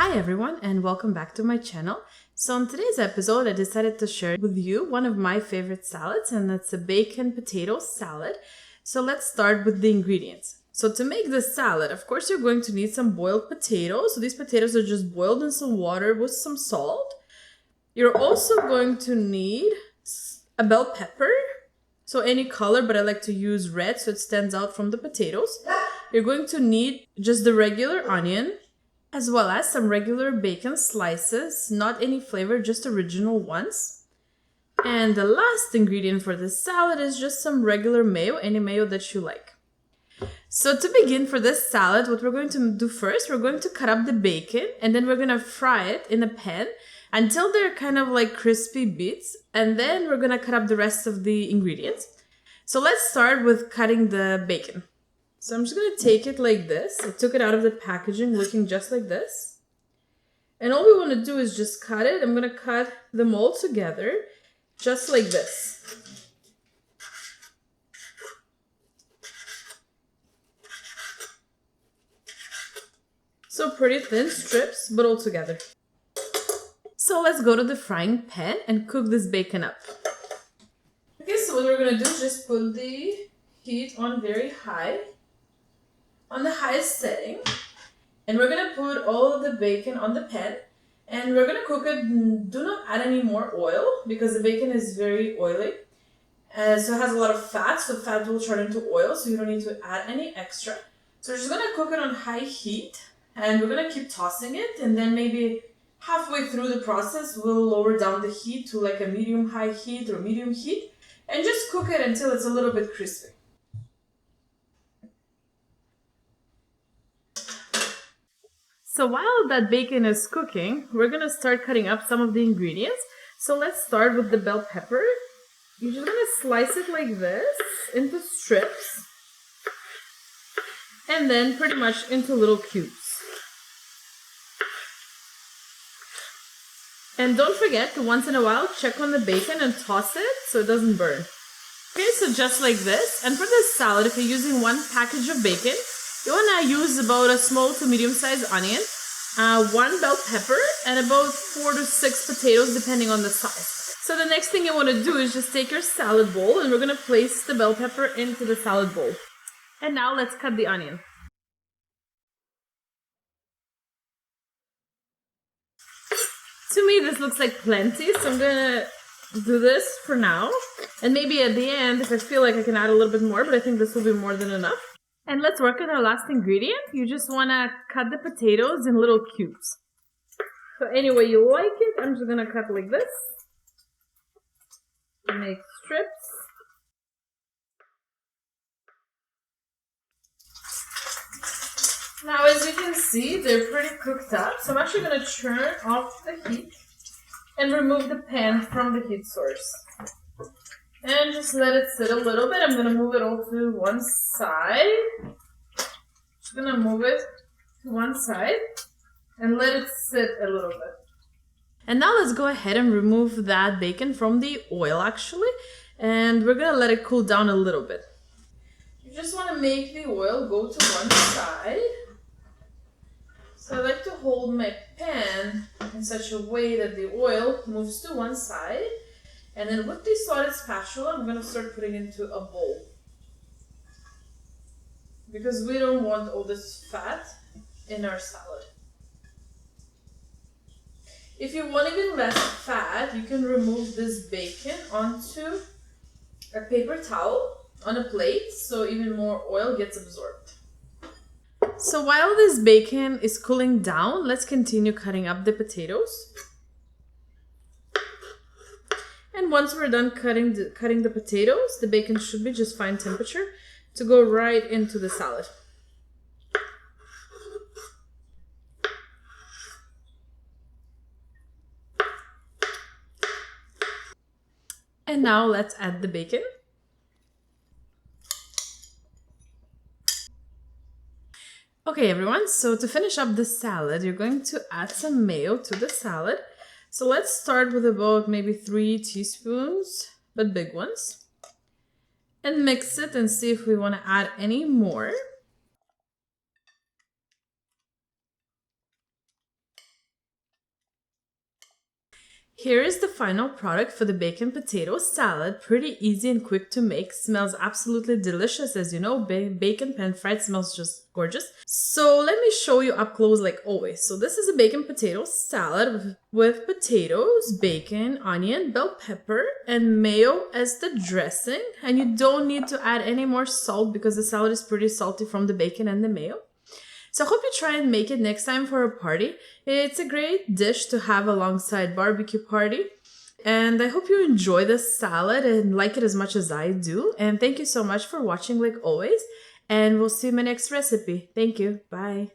Hi everyone and welcome back to my channel. So in today's episode I decided to share with you one of my favorite salads, and that's a bacon potato salad. So let's start with the ingredients. So to make this salad, of course you're going to need some boiled potatoes. So these potatoes are just boiled in some water with some salt. You're also going to need a bell pepper. So any color, but I like to use red so it stands out from the potatoes. You're going to need just the regular onion, as well as some regular bacon slices, not any flavor, just original ones. And the last ingredient for this salad is just some regular mayo, any mayo that you like. So to begin for this salad, what we're going to do first, we're going to cut up the bacon and then we're going to fry it in a pan until they're kind of like crispy bits, and then we're going to cut up the rest of the ingredients. So let's start with cutting the bacon. So I'm just going to take it like this. I took it out of the packaging looking just like this. And all we want to do is just cut it. I'm going to cut them all together just like this. So pretty thin strips, but all together. So let's go to the frying pan and cook this bacon up. Okay, so what we're going to do is just put the heat on very high, on the highest setting, and we're going to put all of the bacon on the pan and we're going to cook it. Do not add any more oil because the bacon is very oily, so it has a lot of fat, so fat will turn into oil, so you don't need to add any extra. So we're just going to cook it on high heat and we're going to keep tossing it, and then maybe halfway through the process we'll lower down the heat to like a medium high heat or medium heat and just cook it until it's a little bit crispy. So while that bacon is cooking, we're going to start cutting up some of the ingredients. So let's start with the bell pepper. You're just going to slice it like this into strips and then pretty much into little cubes. And don't forget to once in a while check on the bacon and toss it so it doesn't burn. Okay, so just like this. And for this salad, if you're using one package of bacon, you want to use about a small to medium-sized onion, one bell pepper, and about 4 to 6 potatoes, depending on the size. So the next thing you want to do is just take your salad bowl, and we're going to place the bell pepper into the salad bowl. And now let's cut the onion. To me, this looks like plenty, so I'm going to do this for now. And maybe at the end, if I feel like I can add a little bit more, but I think this will be more than enough. And let's work on our last ingredient. You just want to cut the potatoes in little cubes. So any way you like it, I'm just going to cut like this. Make strips. Now as you can see, they're pretty cooked up. So I'm actually going to turn off the heat and remove the pan from the heat source. And just let it sit a little bit. I'm going to move it all to one side. Just going to move it to one side and let it sit a little bit. And now let's go ahead and remove that bacon from the oil actually. And we're going to let it cool down a little bit. You just want to make the oil go to one side. So I like to hold my pan in such a way that the oil moves to one side. And then with the slotted spatula, I'm going to start putting into a bowl. Because we don't want all this fat in our salad. If you want even less fat, you can remove this bacon onto a paper towel on a plate so even more oil gets absorbed. So while this bacon is cooling down, let's continue cutting up the potatoes. And once we're done cutting the potatoes, the bacon should be just fine temperature to go right into the salad. And now let's add the bacon. Okay everyone, so to finish up the salad, you're going to add some mayo to the salad. So let's start with about maybe 3 teaspoons, but big ones. And mix it and see if we want to add any more. Here is the final product for the bacon potato salad. Pretty easy and quick to make. Smells absolutely delicious. As you know, bacon pan fried smells just gorgeous. So let me show you up close like always. So this is a bacon potato salad with potatoes, bacon, onion, bell pepper, and mayo as the dressing. And you don't need to add any more salt because the salad is pretty salty from the bacon and the mayo. So I hope you try and make it next time for a party. It's a great dish to have alongside barbecue party. And I hope you enjoy this salad and like it as much as I do. And thank you so much for watching like always. And we'll see you in my next recipe. Thank you. Bye.